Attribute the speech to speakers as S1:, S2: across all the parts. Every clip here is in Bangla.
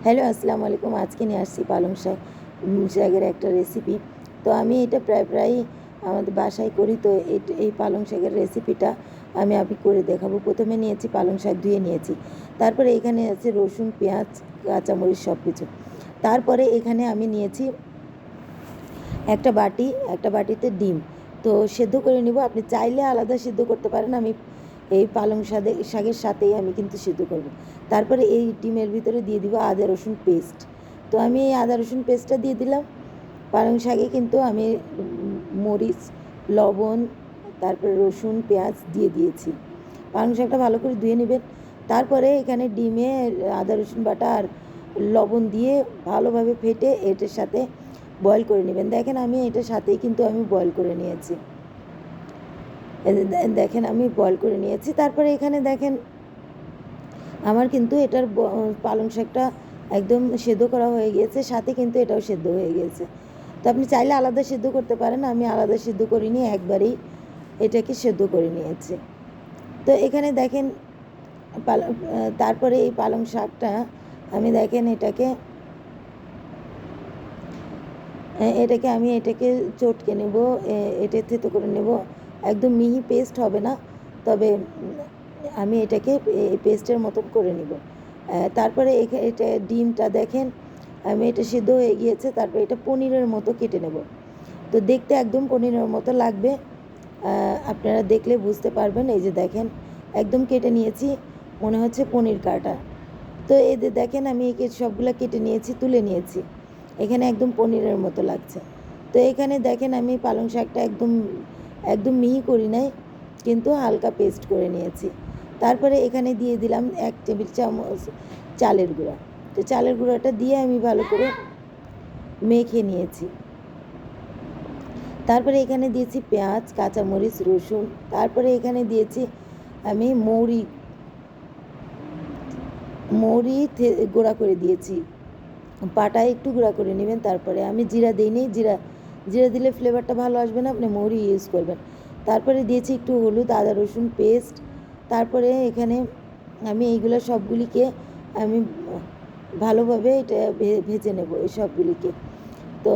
S1: হ্যালো, আসসালামু আলাইকুম। আজকে নিয়ে আসছি পালং শাকের একটা রেসিপি। তো আমি এটা প্রায় আমাদের বাসায় করি। তো এই পালং শাকের রেসিপিটা আমি করে দেখাবো। প্রথমে নিয়েছি পালং শাক, ধুয়ে নিয়েছি। তারপরে এখানে আছে রসুন, পেঁয়াজ, কাঁচামরিচ সব কিছু। তারপরে এখানে আমি নিয়েছি একটা বাটিতে ডিম। তো সেদ্ধ করে নিব। আপনি চাইলে আলাদা সেদ্ধ করতে পারেন। আমি এই পালং শাকের সাথেই আমি কিন্তু সেদ্ধ করব। তারপরে এই ডিমের ভিতরে দিয়ে দিব আদা রসুন পেস্ট। তো আমি এই আদা রসুন পেস্টটা দিয়ে দিলাম। পালং শাকে কিন্তু আমি মরিচ, লবণ, তারপরে রসুন, পেঁয়াজ দিয়ে দিয়েছি। পালং শাকটা ভালো করে ধুয়ে নেবেন। তারপরে এখানে ডিমে আদা রসুন বাটা আর লবণ দিয়ে ভালোভাবে ফেটে এটার সাথে বয়েল করে নেবেন। দেখেন আমি এটার সাথেই কিন্তু আমি বয়েল করে নিয়েছি। দেখেন আমি বয়েল করে নিয়েছি। তারপরে এখানে দেখেন আমার কিন্তু এটার পালং শাকটা একদম সেদ্ধ করা হয়ে গিয়েছে, সাথে কিন্তু এটাও সেদ্ধ হয়ে গিয়েছে। তো আপনি চাইলে আলাদা সেদ্ধ করতে পারেন। আমি আলাদা সেদ্ধ করিনি, একবারেই এটাকে সেদ্ধ করে নিয়েছি। তো এখানে দেখেন তারপরে এই পালং শাকটা আমি দেখেন এটাকে চটকে নেব, এটা থেতো করে নেব। একদম মিহি পেস্ট হবে না, তবে আমি এটাকে পেস্টের মতন করে নেব। তারপরে এটা ডিমটা দেখেন আমি এটা সিদ্ধ হয়ে গিয়েছে। তারপরে এটা পনিরের মতো কেটে নেব। তো দেখতে একদম পনিরের মতো লাগবে, আপনারা দেখলে বুঝতে পারবেন। এই যে দেখেন একদম কেটে নিয়েছি, মনে হচ্ছে পনির কাটা। তো এই যে দেখেন আমি সবগুলো কেটে নিয়েছি, তুলে নিয়েছি। এখানে একদম পনিরের মতো লাগছে। তো এখানে দেখেন আমি পালং শাকটা একদম মিহি করি নাই, কিন্তু হালকা পেস্ট করে নিয়েছি। তারপরে এখানে দিয়ে দিলাম 1 টেবিল চামচ চালের গুঁড়া। তো চালের গুঁড়াটা দিয়ে আমি ভালো করে মেখে নিয়েছি। তারপরে এখানে দিয়েছি পেঁয়াজ, কাঁচামরিচ, রসুন। তারপরে এখানে দিয়েছি আমি মৌরি গুঁড়া করে দিয়েছি, পাটায় একটু গুঁড়া করে নেবেন। তারপরে আমি জিরা দিইনি, জিরা দিলে ফ্লেভারটা ভালো আসবে না, আপনি মৌরি ইউজ করবেন। তারপরে দিয়েছি একটু হলুদ, আদা রসুন পেস্ট। তারপরে এখানে আমি এইগুলো সবগুলিকে আমি ভালোভাবে এটা ভেজে নেব এই সবগুলিকে। তো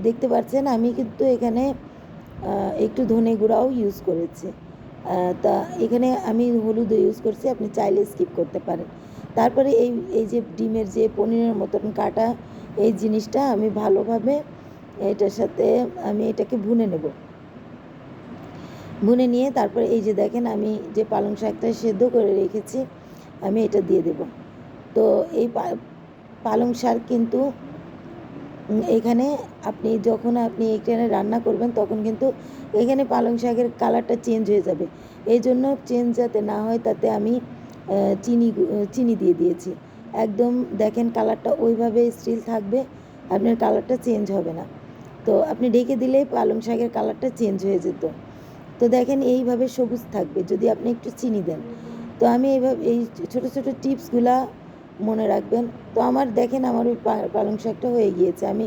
S1: দেখতে পাচ্ছেন আমি কিন্তু এখানে একটু ধনে গুঁড়াও ইউজ করেছি। তা এখানে আমি হলুদ ইউজ করছি, আপনি চাইলে স্কিপ করতে পারেন। তারপরে এই যে ডিমের যে পনিরের মতন কাটা এই জিনিসটা আমি ভালোভাবে এটার সাথে আমি এটাকে ভুনে নেব। ভুনে নিয়ে তারপরে এই যে দেখেন আমি যে পালং শাকটা সেদ্ধ করে রেখেছি আমি এটা দিয়ে দেব। তো এই পালং শাক কিন্তু এখানে যখন আপনি এখানে রান্না করবেন তখন কিন্তু এখানে পালং শাকের কালারটা চেঞ্জ হয়ে যাবে। এই জন্য চেঞ্জ যাতে না হয় তাতে আমি চিনি দিয়ে দিয়েছি। একদম দেখেন কালারটা ওইভাবে স্টিল থাকবে, আপনার কালারটা চেঞ্জ হবে না। তো আপনি ঢেকে দিলে পালং শাকের কালারটা চেঞ্জ হয়ে যেত। তো দেখেন এইভাবে সবুজ থাকবে যদি আপনি একটু চিনি দেন। তো আমি এই ছোটো ছোটো টিপসগুলা মনে রাখবেন। তো আমার দেখেন আমার ওই পালং শাকটা হয়ে গিয়েছে। আমি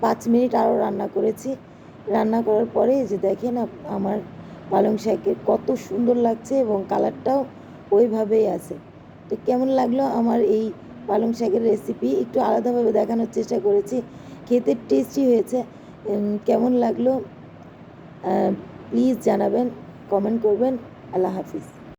S1: 5 মিনিট আরও রান্না করেছি। রান্না করার পরে যে দেখেন আমার পালং শাকের কত সুন্দর লাগছে এবং কালারটাও ওইভাবেই আছে। তো কেমন লাগলো আমার এই পালং শাকের রেসিপি? একটু আলাদাভাবে দেখানোর চেষ্টা করেছি, খেতে টেস্টি হয়েছে। কেমন লাগলো প্লিজ জানাবেন, কমেন্ট করবেন। আল্লাহ হাফিজ।